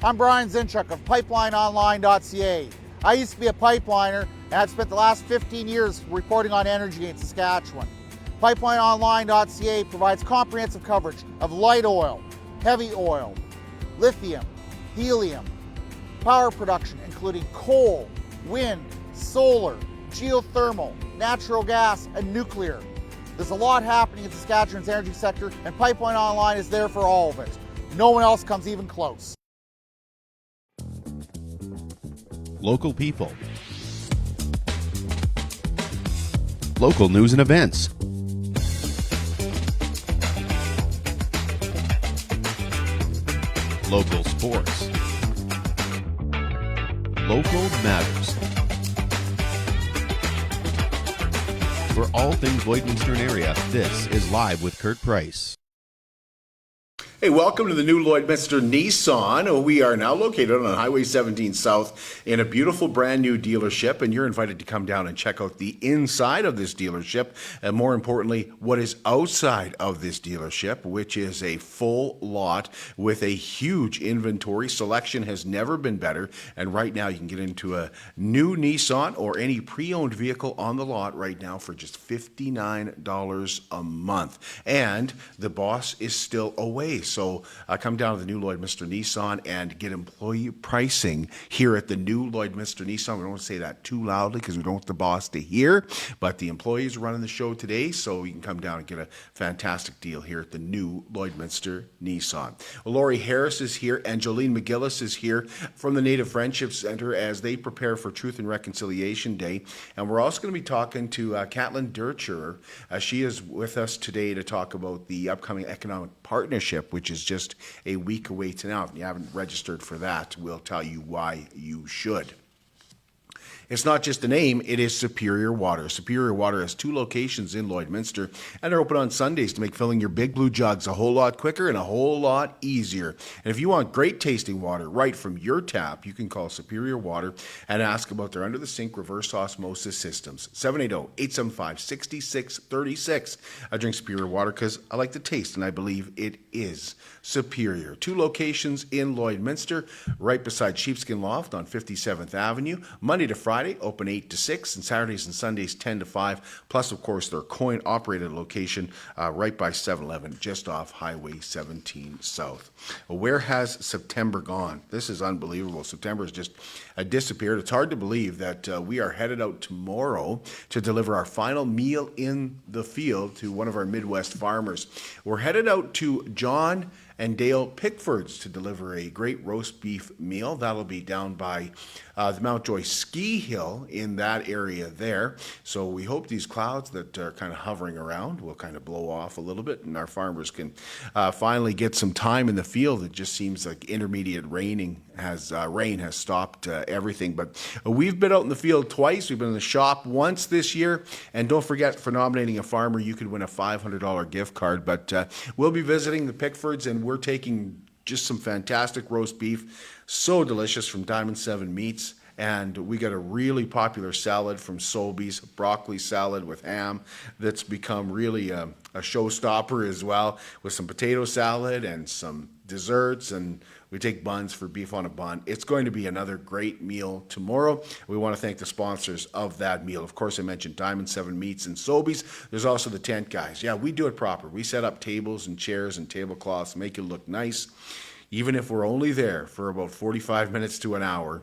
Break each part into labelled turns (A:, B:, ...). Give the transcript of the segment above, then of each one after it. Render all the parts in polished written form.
A: I'm Brian Zinchuk of PipelineOnline.ca. I used to be a pipeliner, and I've spent the last 15 years reporting on energy in Saskatchewan. PipelineOnline.ca provides comprehensive coverage of light oil, heavy oil, lithium, helium, power production including coal, wind, solar, geothermal, natural gas, and nuclear. There's a lot happening in Saskatchewan's energy sector, and Pipeline Online is there for all of it. No one else comes even close.
B: Local people. Local news and events. Local sports. Local matters. For all things Lloydminster area, this is Live with Kurt Price.
C: Hey, welcome to the new Lloydminster Nissan. We are now located on Highway 17 South in a beautiful brand new dealership, and you're invited to come down and check out the inside of this dealership, and more importantly, what is outside of this dealership, which is a full lot with a huge inventory. Selection has never been better, and right now you can get into a new Nissan or any pre-owned vehicle on the lot right now for just $59 a month, and the boss is still away. So come down to the new Lloydminster Nissan and get employee pricing here at the new Lloydminster Nissan. We don't want to say that too loudly because we don't want the boss to hear, but the employees are running the show today, so you can come down and get a fantastic deal here at the new Lloydminster Nissan. Well, Laurie Harris is here and Jolene McGillis is here from the Native Friendship Center as they prepare for Truth and Reconciliation Day. And we're also going to be talking to Katlin Ducherer. She is with us today to talk about the upcoming economic partnership, which is just a week away to now. If you haven't registered for that, we'll tell you why you should. It's not just a name, it is Superior Water. Superior Water has 2 locations in Lloydminster, and they're open on Sundays to make filling your big blue jugs a whole lot quicker and a whole lot easier. And if you want great tasting water right from your tap, you can call Superior Water and ask about their under-the-sink reverse osmosis systems. 780-875-6636. I drink Superior Water because I like the taste, and I believe it is superior. 2 locations in Lloydminster, right beside Sheepskin Loft on 57th Avenue, Monday to Friday, open 8 to 6, and Saturdays and Sundays 10 to 5. Plus, of course, their coin-operated location right by 7-Eleven, just off Highway 17 South. Well, where has September gone? This is unbelievable. September has just disappeared. It's hard to believe that we are headed out tomorrow to deliver our final meal in the field to one of our Midwest farmers. We're headed out to John and Dale Pickford's to deliver a great roast beef meal. That'll be down by the Mount Joy ski hill in that area there. So we hope these clouds that are kind of hovering around will kind of blow off a little bit and our farmers can finally get some time in the field. It just seems like intermediate rain has stopped everything. But we've been out in the field twice. We've been in the shop once this year. And don't forget, for nominating a farmer, you could win a $500 gift card. But we'll be visiting the Pickfords, and we're taking just some fantastic roast beef. So delicious from Diamond 7 Meats. And we got a really popular salad from Sobeys, broccoli salad with ham that's become really a showstopper as well, with some potato salad and some desserts, and we take buns for beef on a bun. It's going to be another great meal tomorrow. We want to thank the sponsors of that meal. Of course, I mentioned Diamond 7 Meats and Sobeys. There's also the tent guys. Yeah, we do it proper. We set up tables and chairs and tablecloths, make it look nice, even if we're only there for about 45 minutes to an hour.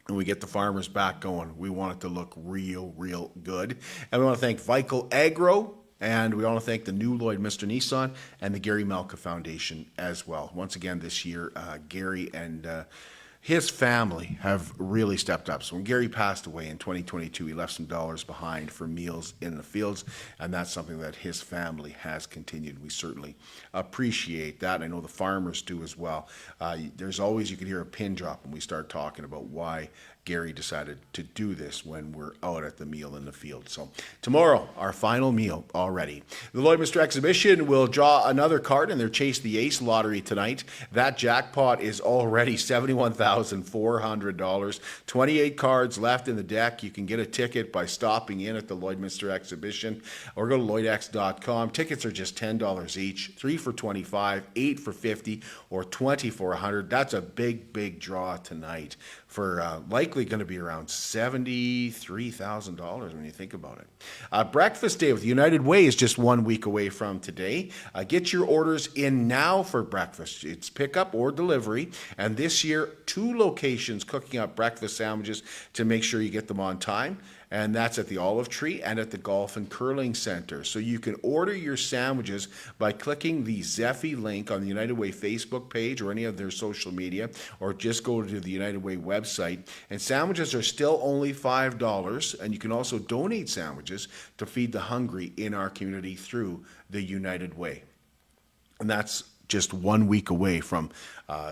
C: And we get the farmers back going. We want it to look real, real good. And we want to thank Vical Agro, and we want to thank the new Lloydminster Nissan and the Gary Malka Foundation as well. Once again this year, Gary and his family have really stepped up. So when Gary passed away in 2022, he left some dollars behind for meals in the fields, and that's something that his family has continued. We certainly appreciate that. I know the farmers do as well. There's always, you can hear a pin drop when we start talking about why Gary decided to do this when we're out at the meal in the field. So tomorrow, our final meal already. The Lloydminster Exhibition will draw another card in their Chase the Ace lottery tonight. That jackpot is already $71,400. 28 cards left in the deck. You can get a ticket by stopping in at the Lloydminster Exhibition or go to lloydx.com. Tickets are just $10 each, 3 for $25, 8 for $50, or 20 for $100. That's a big draw tonight for likely going to be around $73,000 when you think about it. Breakfast Day with United Way is just 1 week away from today. Get your orders in now for breakfast. It's pickup or delivery, and this year 2 locations cooking up breakfast sandwiches to make sure you get them on time. And that's at the Olive Tree and at the Golf and Curling Center. So you can order your sandwiches by clicking the Zeffy link on the United Way Facebook page or any of their social media, or just go to the United Way website. And sandwiches are still only $5, and you can also donate sandwiches to feed the hungry in our community through the United Way. And that's just 1 week away from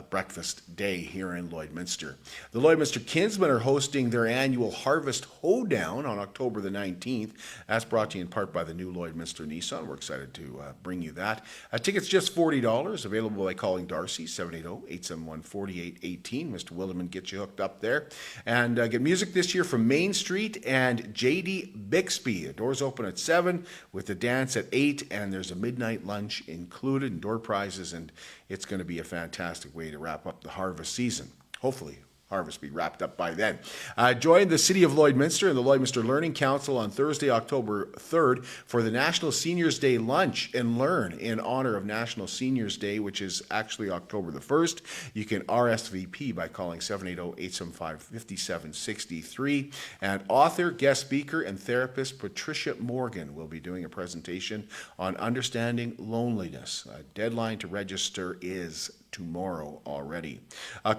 C: Breakfast Day here in Lloydminster. The Lloydminster Kinsmen are hosting their annual Harvest Hoedown on October the 19th. That's brought to you in part by the new Lloydminster Nissan. We're excited to bring you that. Tickets just $40, available by calling Darcy, 780-871-4818. Mr. Williman gets you hooked up there. And get music this year from Main Street and J.D. Bixby. The doors open at 7 with the dance at 8, and there's a midnight lunch included and door prizes, and it's going to be a fantastic way to wrap up the harvest season. Hopefully, harvest be wrapped up by then. Join the City of Lloydminster and the Lloydminster Learning Council on Thursday, October 3rd for the National Seniors Day Lunch and Learn in honor of National Seniors Day, which is actually October the 1st. You can RSVP by calling 780-875-5763. And author, guest speaker, and therapist Patricia Morgan will be doing a presentation on understanding loneliness. A deadline to register is tomorrow already.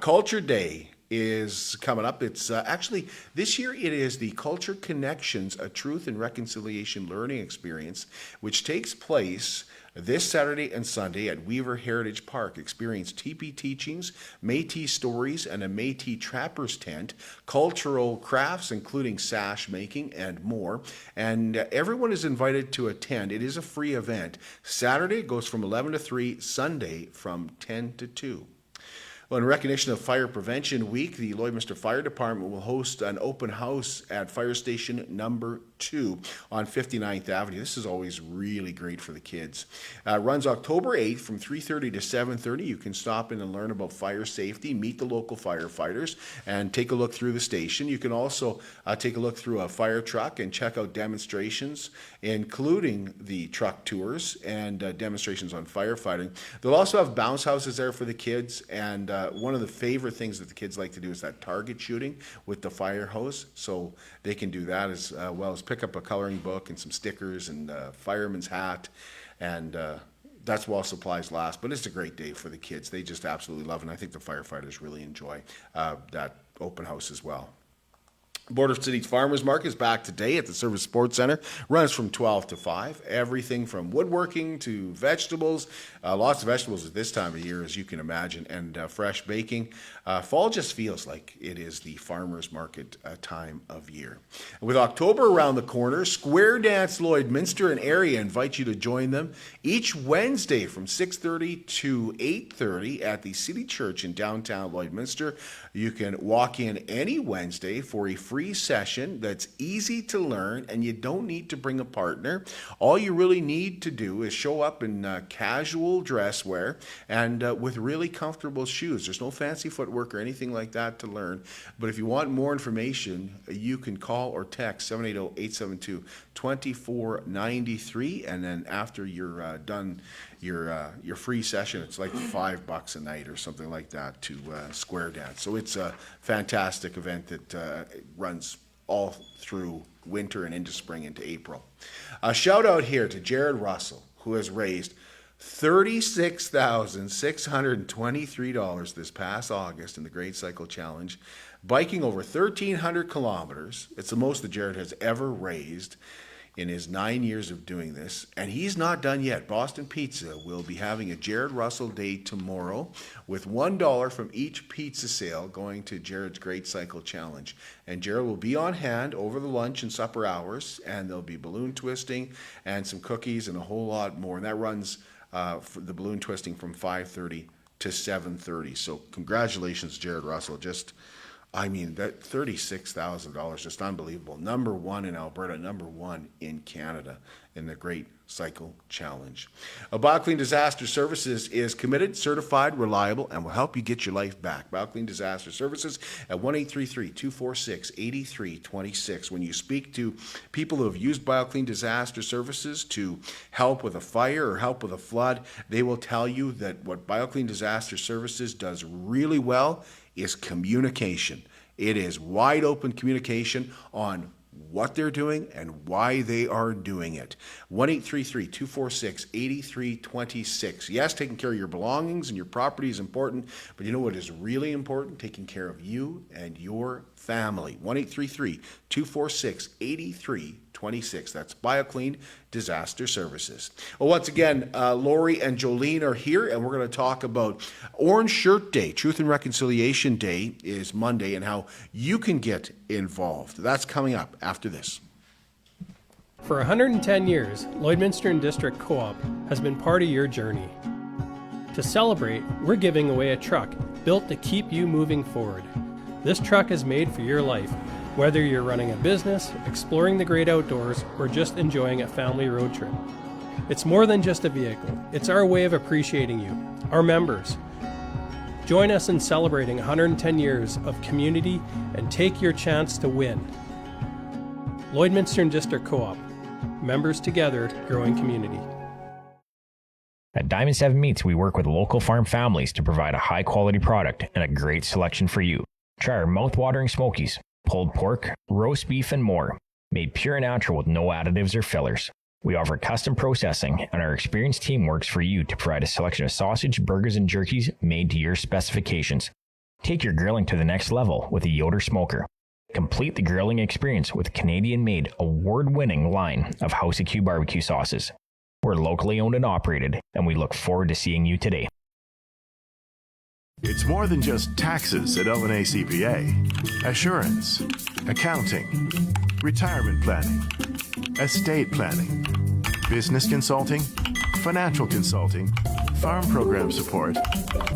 C: Culture Day is coming up. It's actually, this year it is the Culture Connections, a Truth and Reconciliation Learning Experience, which takes place this Saturday and Sunday at Weaver Heritage Park. Experience teepee teachings, Métis stories, and a Métis trapper's tent, cultural crafts including sash making and more. And everyone is invited to attend. It is a free event. Saturday goes from 11 to 3, Sunday from 10 to 2. Well, in recognition of Fire Prevention Week, the Lloydminster Fire Department will host an open house at Fire Station number 2 on 59th Avenue. This is always really great for the kids. Runs October 8th from 3:30 to 7:30. You can stop in and learn about fire safety, meet the local firefighters, and take a look through the station. You can also take a look through a fire truck and check out demonstrations, including the truck tours and demonstrations on firefighting. They'll also have bounce houses there for the kids, and one of the favorite things that the kids like to do is that target shooting with the fire hose, so they can do that as well as pick up a coloring book and some stickers and a fireman's hat, and that's while supplies last. But it's a great day for the kids. They just absolutely love it, and I think the firefighters really enjoy that open house as well. Border City's Farmers Market is back today at the Service Sports Center. Runs from 12 to 5. Everything from woodworking to vegetables. Lots of vegetables at this time of year, as you can imagine, and fresh baking. Fall just feels like it is the farmers market time of year. With October around the corner, Square Dance Lloydminster and area invite you to join them each Wednesday from 6:30 to 8:30 at the City Church in downtown Lloydminster. You can walk in any Wednesday for a free session that's easy to learn, and you don't need to bring a partner. All you really need to do is show up in casual dress wear and with really comfortable shoes. There's no fancy footwork or anything like that to learn, but if you want more information, you can call or text 780-872-2493, and then after you're done your free session, it's like $5 a night or something like that to Square Dance. So it's a fantastic event that runs all through winter and into spring into April. A shout out here to Jared Russell, who has raised $36,623 this past August in the Great Cycle Challenge, biking over 1,300 kilometers. It's the most that Jared has ever raised in his 9 years of doing this, and he's not done yet. Boston Pizza will be having a Jared Russell Day tomorrow with $1 from each pizza sale going to Jared's Great Cycle Challenge. And Jared will be on hand over the lunch and supper hours, and there'll be balloon twisting and some cookies and a whole lot more. And that runs for the balloon twisting from 5:30 to 7:30. So congratulations, Jared Russell. That $36,000, just unbelievable. Number one in Alberta, number one in Canada in the Great Cycle Challenge. BioClean Disaster Services is committed, certified, reliable, and will help you get your life back. BioClean Disaster Services at 1-833-246-8326. When you speak to people who have used BioClean Disaster Services to help with a fire or help with a flood, they will tell you that what BioClean Disaster Services does really well is communication. It is wide open communication on what they're doing and why they are doing it. 1-833-246-8326. Yes, taking care of your belongings and your property is important, but you know what is really important? Taking care of you and your family. 1-833-246-8326. That's BioClean Disaster Services. Well, once again, Laurie and Jolene are here, and we're going to talk about Orange Shirt Day. Truth and Reconciliation Day is Monday, and how you can get involved. That's coming up after this.
D: For 110 years, Lloydminster and District Co-op has been part of your journey. To celebrate, we're giving away a truck built to keep you moving forward. This truck is made for your life, whether you're running a business, exploring the great outdoors, or just enjoying a family road trip. It's more than just a vehicle. It's our way of appreciating you, our members. Join us in celebrating 110 years of community and take your chance to win. Lloydminster and District Co-op. Members together, growing community.
E: At Diamond 7 Meats, we work with local farm families to provide a high-quality product and a great selection for you. Try our mouth-watering smokies, pulled pork, roast beef, and more, made pure and natural with no additives or fillers. We offer custom processing, and our experienced team works for you to provide a selection of sausage, burgers, and jerkies made to your specifications. Take your grilling to the next level with a Yoder smoker. Complete the grilling experience with a Canadian-made, award-winning line of House of Q barbecue sauces. We're locally owned and operated, and we look forward to seeing you today.
F: It's more than just taxes at L&A CPA. Assurance, accounting, retirement planning, estate planning, business consulting, financial consulting, farm program support,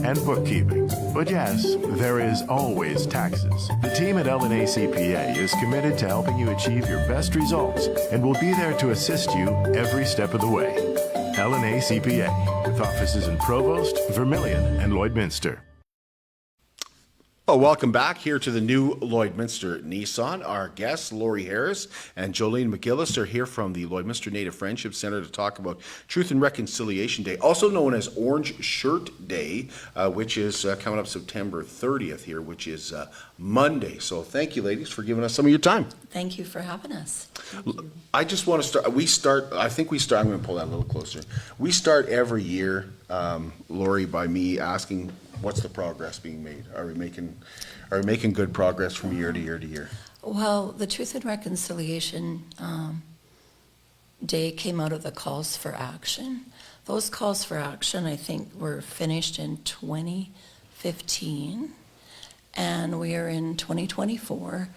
F: and bookkeeping. But yes, there is always taxes. The team at L&A CPA is committed to helping you achieve your best results and will be there to assist you every step of the way. L&A CPA, with offices in Provost, Vermilion, and Lloydminster.
C: Oh, welcome back here to the new Lloydminster Nissan. Our guests, Laurie Harris and Jolene McGillis, are here from the Lloydminster Native Friendship Center to talk about Truth and Reconciliation Day, also known as Orange Shirt Day, which is coming up September 30th here, which is Monday. So thank you, ladies, for giving us some of your time.
G: Thank you for having us.
C: I just want to start, I'm going to pull that a little closer. We start every year, Laurie, by me asking, what's the progress being made? Are we making good progress from year to year to year?
G: Well, the Truth and Reconciliation Day came out of the calls for action. Those calls for action, I think, were finished in 2015, and we are in 2024,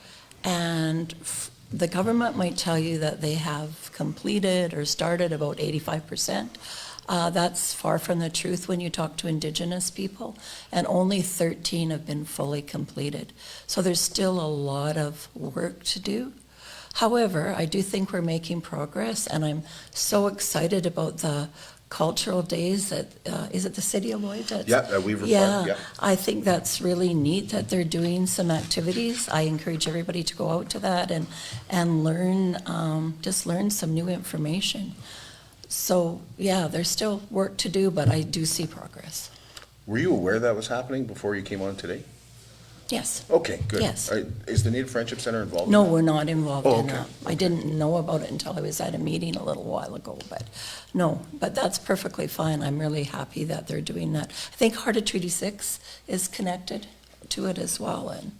G: and the government might tell you that they have completed or started about 85%. That's far from the truth when you talk to Indigenous people, and only 13 have been fully completed. So there's still a lot of work to do. However, I do think we're making progress, and I'm so excited about the cultural days at, is it the City of Lloyd?
C: Weaver
G: Farm.
C: Yeah,
G: I think that's really neat that they're doing some activities. I encourage everybody to go out to that and learn, just learn some new information. So, yeah, there's still work to do, but I do see progress.
C: Were you aware that was happening before you came on today?
G: Yes.
C: Okay, good.
G: Yes.
C: Is the Native Friendship Center involved
G: No,
C: in that?
G: we're not involved in
C: okay.
G: that. I didn't know about it until I was at a meeting a little while ago, but no, but that's perfectly fine. I'm really happy that they're doing that. I think Heart of Treaty 6 is connected to it as well, and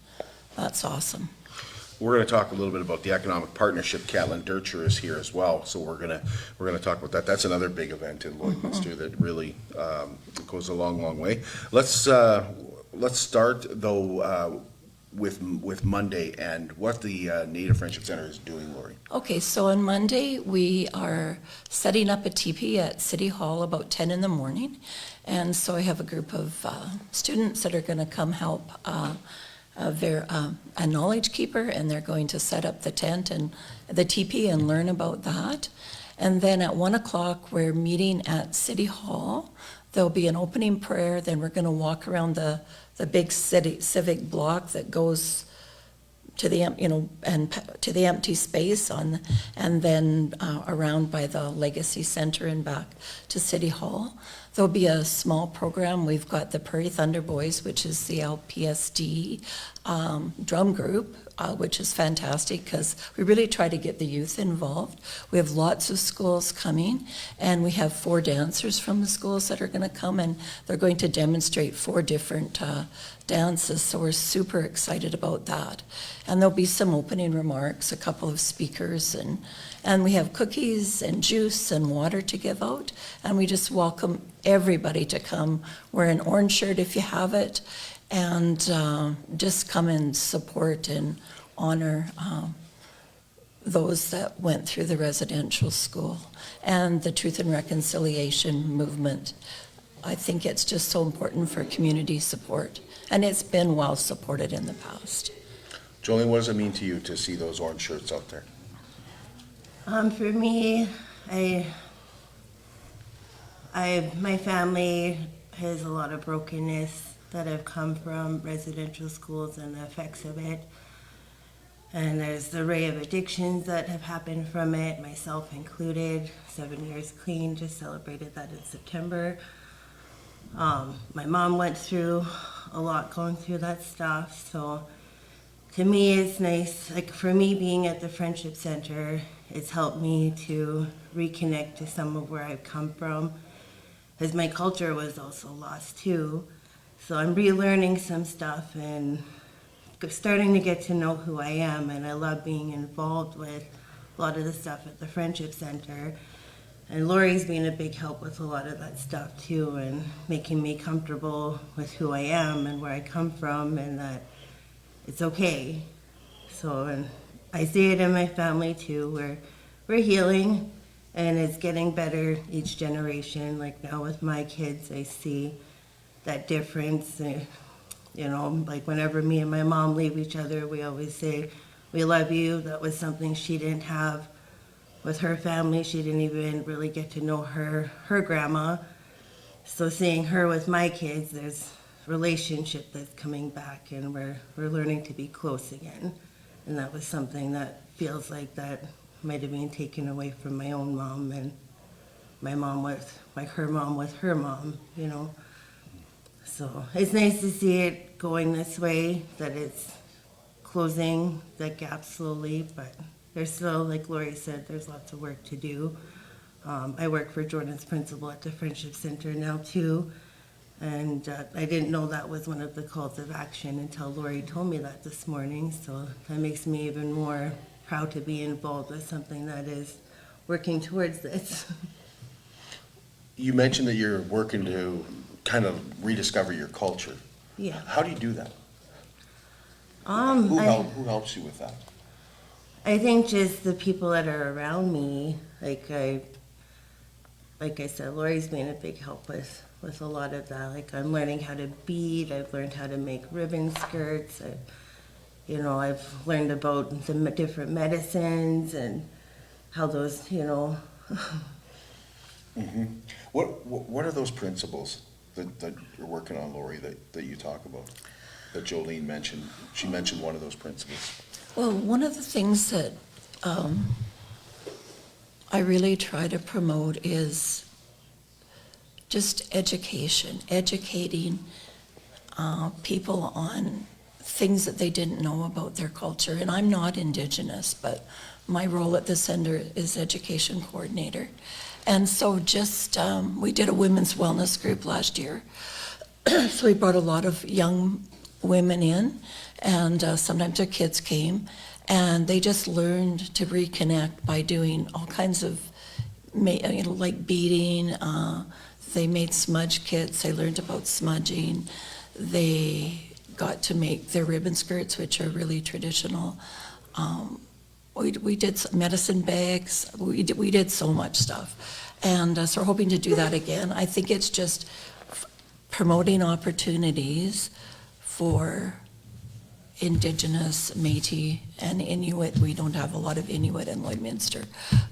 G: that's awesome.
C: We're going to talk a little bit about the economic partnership. Katlin Ducherer is here as well, so we're going to talk about that. That's another big event in Lloydminster that really goes a long way. Let's start though with Monday and what the Native Friendship Center is doing, Laurie.
G: Okay, so on Monday, we are setting up a teepee at City Hall about 10 in the morning. And so I have a group of students that are going to come help a knowledge keeper, and they're going to set up the tent and the teepee and learn about that. And then at 1 o'clock, we're meeting at City Hall. There'll be an opening prayer, then we're going to walk around the big civic block that goes to the to the empty space and then around by the Legacy Center and back to City Hall. There'll be a small program. We've got the Prairie Thunder Boys, which is the LPSD drum group, which is fantastic because we really try to get the youth involved. We have lots of schools coming, and we have 4 dancers from the schools that are going to come, and they're going to demonstrate 4 different dances, so we're super excited about that. And there'll be some opening remarks, a couple of speakers, and we have cookies and juice and water to give out, and we just welcome everybody to come. Wear an orange shirt if you have it, and just come and support and honor those that went through the residential school and the Truth and Reconciliation movement. I think it's just so important for community support, and it's been well supported in the past.
C: Jolene, what does it mean to you to see those orange shirts out there?
H: For me, my family has a lot of brokenness that have come from residential schools and the effects of it. And there's the array of addictions that have happened from it, myself included. 7 years clean, just celebrated that in September. My mom went through a lot going through that stuff, so to me it's nice, like for me being at the Friendship Center, it's helped me to reconnect to some of where I've come from, because my culture was also lost too. So I'm relearning some stuff and starting to get to know who I am, and I love being involved with a lot of the stuff at the Friendship Center. And Laurie's been a big help with a lot of that stuff too, and making me comfortable with who I am and where I come from, and that it's okay. So, and I see it in my family too, where we're healing and it's getting better each generation. Like now with my kids, I see that difference. You know, like whenever me and my mom leave each other, we always say, "We love you." That was something she didn't have with her family. She didn't even really get to know her grandma. So seeing her with my kids, there's relationship that's coming back, and we're learning to be close again. And that was something that feels like that might have been taken away from my own mom, and my mom with, like her mom with her mom, you know. So it's nice to see it going this way, that it's closing that gap slowly, but there's still, like Laurie said, there's lots of work to do. I work for Jordan's principal at the Friendship Center now too, and I didn't know that was one of the calls of action until Laurie told me that this morning, so that makes me even more proud to be involved with something that is working towards this.
C: You mentioned that you're working to kind of rediscover your culture.
H: Yeah.
C: How do you do that? Who helps you with that?
H: I think just the people that are around me, like I said, Laurie's been a big help with a lot of that. Like I'm learning how to bead, I've learned how to make ribbon skirts, I've learned about the different medicines and how those,
C: Mm-hmm. What are those principles that you're working on, Laurie, that you talk about, that Jolene mentioned? She mentioned one of those principles.
G: Well, one of the things that I really try to promote is just educating people on things that they didn't know about their culture. And I'm not Indigenous, but my role at the center is education coordinator. And so just, we did a women's wellness group last year. So we brought a lot of young women in, and sometimes their kids came, And they just learned to reconnect by doing all kinds of, like beading. They made smudge kits. They learned about smudging. They got to make their ribbon skirts, which are really traditional. We did some medicine bags. We did so much stuff. And so we're hoping to do that again. I think it's just promoting opportunities for Indigenous, Métis, and Inuit. We don't have a lot of Inuit in Lloydminster,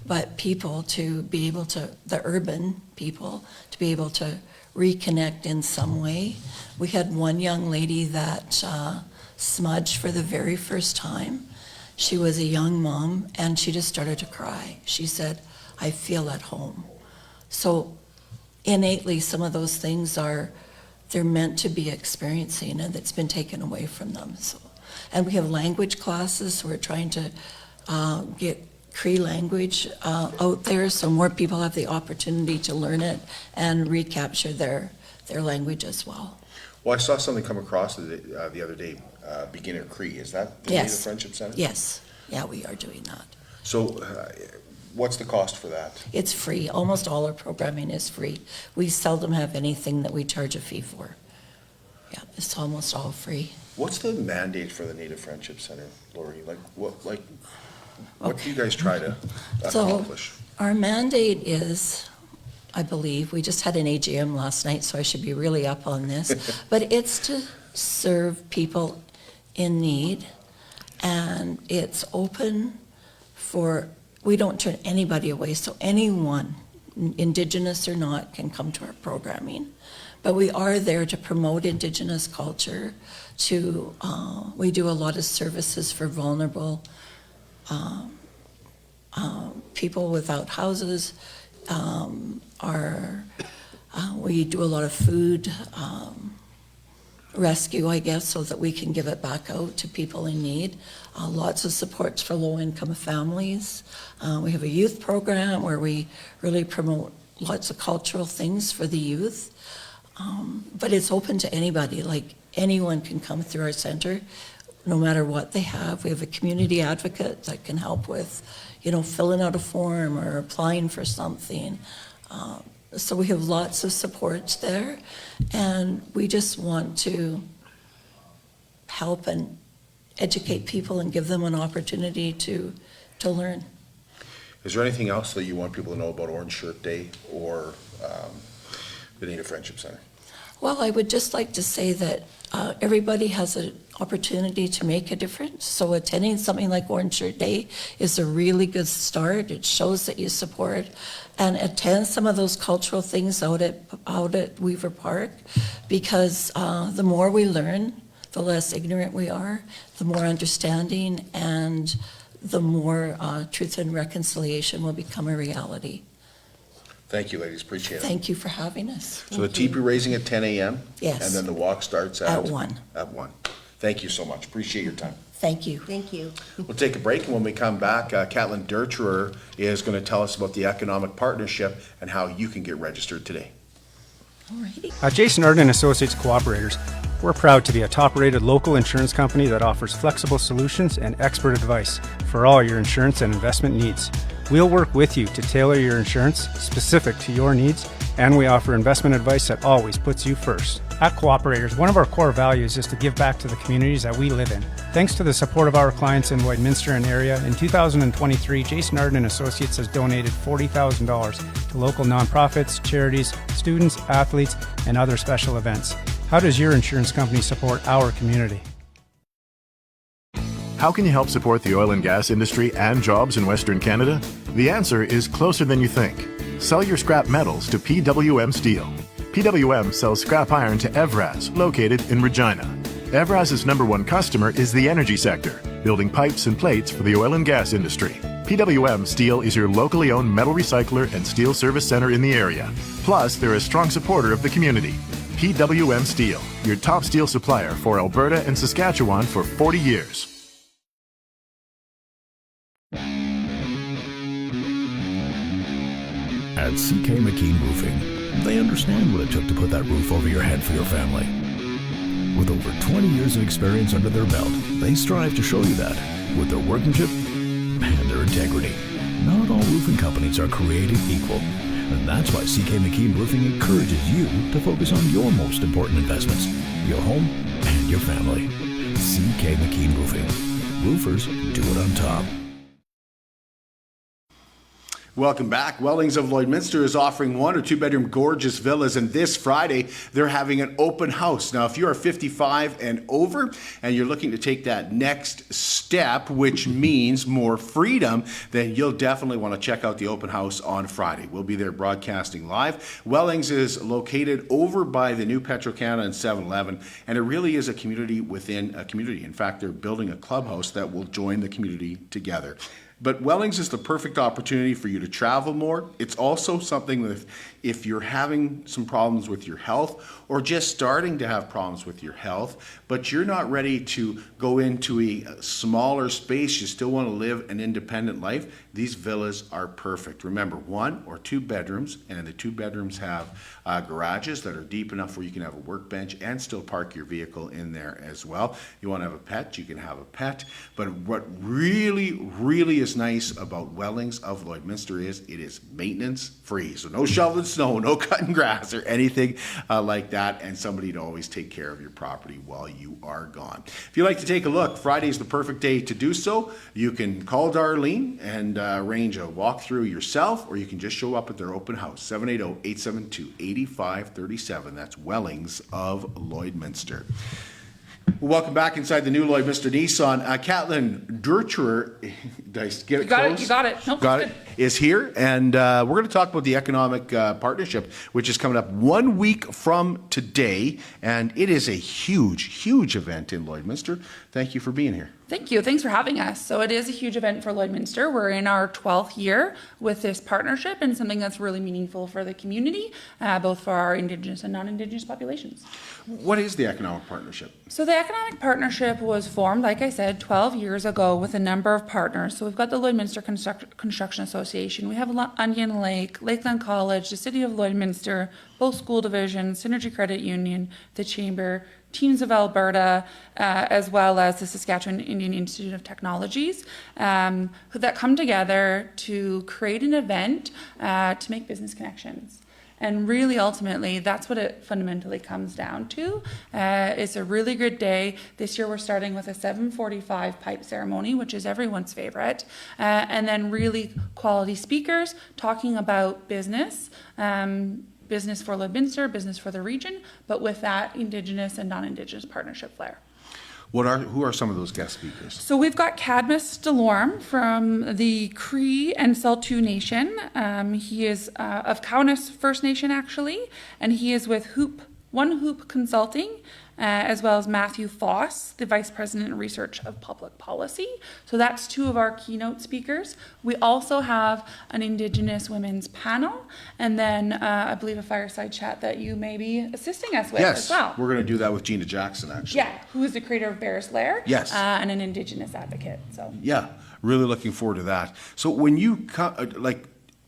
G: but people to be able to, the urban people, to be able to reconnect in some way. We had one young lady that smudged for the very first time. She was a young mom, and she just started to cry. She said, "I feel at home." So innately, some of those things they're meant to be experiencing, and it's been taken away from them. So, and we have language classes. So we're trying to get Cree language out there, so more people have the opportunity to learn it and recapture their language as well.
C: Well, I saw something come across the other day, Beginner Cree. Is that the Native Friendship Center?
G: Yes. Yeah, we are doing that.
C: So what's the cost for that?
G: It's free. Almost all our programming is free. We seldom have anything that we charge a fee for. Yeah, it's almost all free.
C: What's the mandate for the Native Friendship Center, Laurie? What do you guys try to accomplish?
G: So our mandate is, I believe, we just had an AGM last night, so I should be really up on this, but it's to serve people in need, and it's open for, we don't turn anybody away, so anyone, Indigenous or not, can come to our programming. But we are there to promote Indigenous culture, we do a lot of services for vulnerable people without houses. We do a lot of food rescue, I guess, so that we can give it back out to people in need. Lots of supports for low-income families. We have a youth program where we really promote lots of cultural things for the youth. But it's open to anybody, like anyone can come through our center, no matter what they have. We have a community advocate that can help with, filling out a form or applying for something. So we have lots of supports there, and we just want to help and educate people and give them an opportunity to learn.
C: Is there anything else that you want people to know about Orange Shirt Day or the Native Friendship Center?
G: Well, I would just like to say that everybody has an opportunity to make a difference. So attending something like Orange Shirt Day is a really good start. It shows that you support, and attend some of those cultural things out at Weaver Park, because the more we learn, the less ignorant we are, the more understanding, and the more truth and reconciliation will become a reality.
C: Thank you, ladies. Appreciate it.
G: Thank you for having us.
C: So the teepee raising at 10 a.m.?
G: Yes.
C: And then the walk starts at
G: 1.
C: At 1. Thank you so much. Appreciate your time.
G: Thank you.
H: Thank you.
C: We'll take a break, and when we come back, Katlin Ducherer is going to tell us about the economic partnership and how you can get registered today.
G: Alrighty.
I: At Jason Arden Associates Cooperators, we're proud to be a top-rated local insurance company that offers flexible solutions and expert advice for all your insurance and investment needs. We'll work with you to tailor your insurance specific to your needs, and we offer investment advice that always puts you first. At Cooperators, one of our core values is to give back to the communities that we live in. Thanks to the support of our clients in Lloydminster and area, in 2023, Jason Arden Associates has donated $40,000 to local nonprofits, charities, students, athletes, and other special events. How does your insurance company support our community?
F: How can you help support the oil and gas industry and jobs in Western Canada? The answer is closer than you think. Sell your scrap metals to PWM Steel. PWM sells scrap iron to Evraz, located in Regina. Evraz's #1 customer is the energy sector, building pipes and plates for the oil and gas industry. PWM Steel is your locally owned metal recycler and steel service center in the area. Plus, they're a strong supporter of the community. PWM Steel, your top steel supplier for Alberta and Saskatchewan for 40 years.
J: At CK McKean Roofing, they understand what it took to put that roof over your head for your family. With over 20 years of experience under their belt, they strive to show you that with their workmanship and their integrity. Not all roofing companies are created equal, and that's why CK McKean Roofing encourages you to focus on your most important investments, your home and your family. CK McKean Roofing. Roofers do it on top.
C: Welcome back. Wellings of Lloydminster is offering 1 or 2 bedroom gorgeous villas, and this Friday they're having an open house. Now, if you are 55 and over and you're looking to take that next step, which means more freedom, then you'll definitely want to check out the open house on Friday. We'll be there broadcasting live. Wellings is located over by the new Petro-Canada and 7-Eleven, and it really is a community within a community. In fact, they're building a clubhouse that will join the community together. But Wellings is the perfect opportunity for you to travel more. It's also something that if you're having some problems with your health or just starting to have problems with your health, but you're not ready to go into a smaller space, you still want to live an independent life, these villas are perfect. Remember, 1 or 2 bedrooms, and the 2 bedrooms have garages that are deep enough where you can have a workbench and still park your vehicle in there as well. You want to have a pet, you can have a pet. But what really is nice about Wellings of Lloydminster is it is maintenance free. So no shoveling snow, no cutting grass or anything like that, and somebody to always take care of your property while you are gone. If you'd like to take a look, Friday is the perfect day to do so. You can call Darlene and arrange a walkthrough yourself, or you can just show up at their open house, 780-872-8537. That's Wellings of Lloydminster. Welcome back inside the new Lloydminster Nissan. Katlin Ducherer, did I get it close?
K: You got it. Nope,
C: got it. Is here, and we're going to talk about the economic partnership, which is coming up 1 week from today, and it is a huge event in Lloydminster. Thank you for being here.
K: Thank you. Thanks for having us. So it is a huge event for Lloydminster. We're in our 12th year with this partnership, and something that's really meaningful for the community, both for our Indigenous and non-Indigenous populations.
C: What is the economic partnership?
K: So the economic partnership was formed, like I said, 12 years ago with a number of partners. So we've got the Lloydminster Construction Association, we have Onion Lake, Lakeland College, the City of Lloydminster, both school divisions, Synergy Credit Union, the Chamber, Teams of Alberta, as well as the Saskatchewan Indian Institute of Technologies, that come together to create an event to make business connections. And really, ultimately, that's what it fundamentally comes down to. It's a really good day. This year, we're starting with a 7:45 pipe ceremony, which is everyone's favorite, and then really quality speakers talking about business. Business for Lloydminster, business for the region, but with that Indigenous and non-Indigenous partnership flair.
C: Who are some of those guest speakers?
K: So we've got Cadmus DeLorme from the Cree and Saulteaux Nation. He is of Cowanus First Nation, actually, and he is with One Hoop Consulting, as well as Matthew Foss, the Vice President of Research of Public Policy. So that's 2 of our keynote speakers. We also have an Indigenous women's panel, and then I believe a fireside chat that you may be assisting us with as well.
C: Yes, we're going to do that with Gina Jackson, actually.
K: Yeah, who is the creator of Bear's Lair.
C: Yes.
K: And an Indigenous advocate. So.
C: Yeah, really looking forward to that. So when you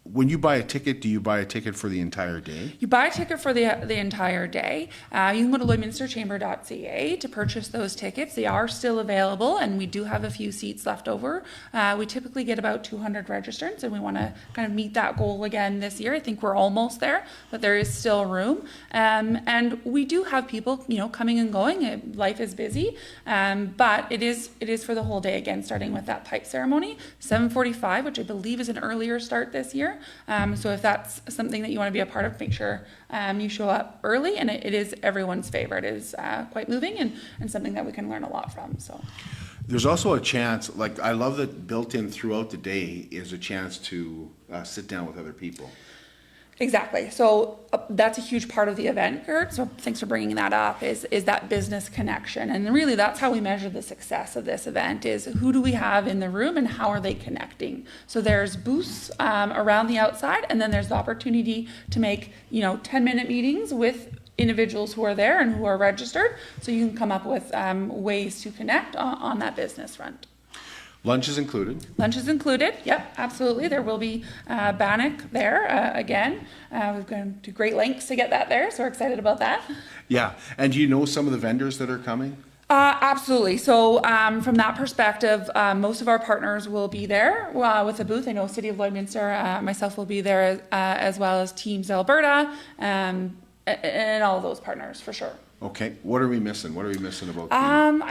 C: when you buy a ticket, do you buy a ticket for the entire day?
K: You buy a ticket for the entire day. You can go to lloydminsterchamber.ca to purchase those tickets. They are still available, and we do have a few seats left over. We typically get about 200 registrants, and we want to kind of meet that goal again this year. I think we're almost there, but there is still room. And we do have people, coming and going. Life is busy, but it is for the whole day again, starting with that pipe ceremony, 7:45, which I believe is an earlier start this year. So if that's something that you want to be a part of, make sure you show up early, and it is everyone's favorite. It is quite moving and something that we can learn a lot from. So
C: there's also a chance, I love that built in throughout the day is a chance to sit down with other people.
K: Exactly. So that's a huge part of the event, Kurt. So thanks for bringing that up, is that business connection. And really that's how we measure the success of this event, is who do we have in the room and how are they connecting? So there's booths around the outside, and then there's the opportunity to make, 10-minute meetings with individuals who are there and who are registered. So you can come up with ways to connect on that business front.
C: Lunch is included?
K: Lunch is included, yep, absolutely. There will be bannock there again. We've gone to great lengths to get that there, so we're excited about that.
C: Yeah, and do you know some of the vendors that are coming?
K: Absolutely. So from that perspective, most of our partners will be there with a booth. I know City of Lloydminster, myself will be there as well as Teams Alberta and all of those partners for sure.
C: Okay, what are we missing? What are we missing about the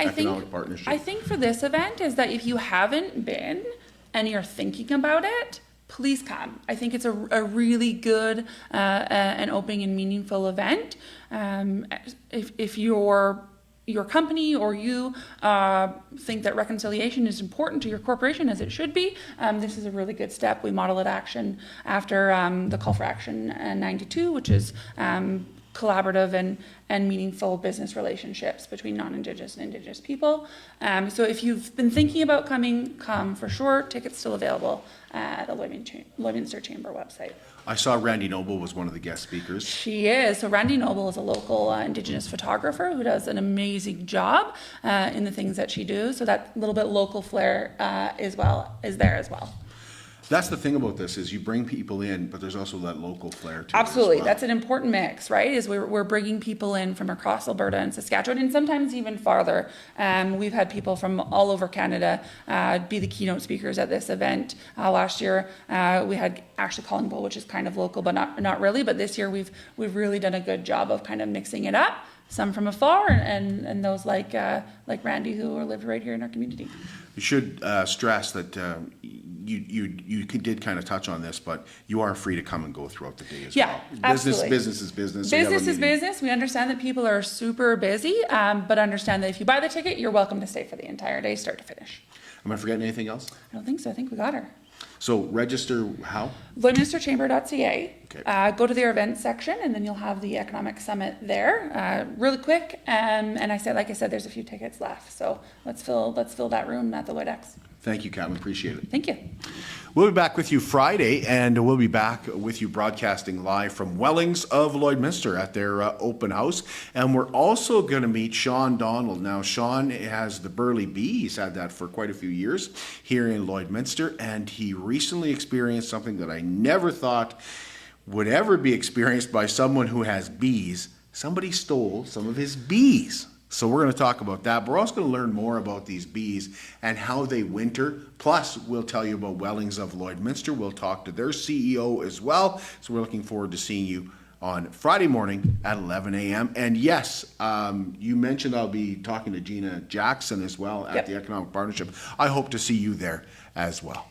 C: economic partnership?
K: I think for this event is that if you haven't been and you're thinking about it, please come. I think it's a really good and open and meaningful event. If your company or you think that reconciliation is important to your corporation, as it should be, this is a really good step. We model it action after the Call for Action 92, which is collaborative and meaningful business relationships between non-Indigenous and Indigenous people. So if you've been thinking about coming, come for sure. Tickets still available at the Lloydminster Chamber website.
C: I saw Randy Noble was one of the guest speakers.
K: She is. So Randy Noble is a local Indigenous photographer who does an amazing job in the things that she does. So that little bit local flair is there as well.
C: That's the thing about this is you bring people in, but there's also that local flair to
K: Absolutely.
C: it as well.
K: That's an important mix, right? Is we're bringing people in from across Alberta and Saskatchewan and sometimes even farther. We've had people from all over Canada be the keynote speakers at this event. Last year we had actually Collingwood, which is kind of local, but not really. But this year we've really done a good job of kind of mixing it up. Some from afar and those like Randy who lived right here in our community.
C: You should stress that you did kind of touch on this, but you are free to come and go throughout the day as well.
K: Absolutely.
C: Business is business.
K: Business is business. We understand that people are super busy, but understand that if you buy the ticket, you're welcome to stay for the entire day, start to finish.
C: Am I forgetting anything else?
K: I don't think so. I think we got her.
C: So register how?
K: Lloydminsterchamber.ca.
C: Okay.
K: Go to their events section, and then you'll have the economic summit there. Really quick, and like I said, there's a few tickets left. So let's fill that room at the Lloydex.
C: Thank you, Katlin. Appreciate it.
K: Thank you.
C: We'll be back with you Friday, and we'll be back with you broadcasting live from Wellings of Lloydminster at their open house. And we're also going to meet Sean Donald. Now, Sean has the Burley Bee. He's had that for quite a few years here in Lloydminster, and he recently experienced something that I never thought would ever be experienced by someone who has bees. Somebody stole some of his bees. So we're going to talk about that. But we're also going to learn more about these bees and how they winter. Plus, we'll tell you about Wellings of Lloydminster. We'll talk to their CEO as well. So we're looking forward to seeing you on Friday morning at 11 a.m. And yes, you mentioned I'll be talking to Gina Jackson as well at the Economic Partnership. I hope to see you there as well.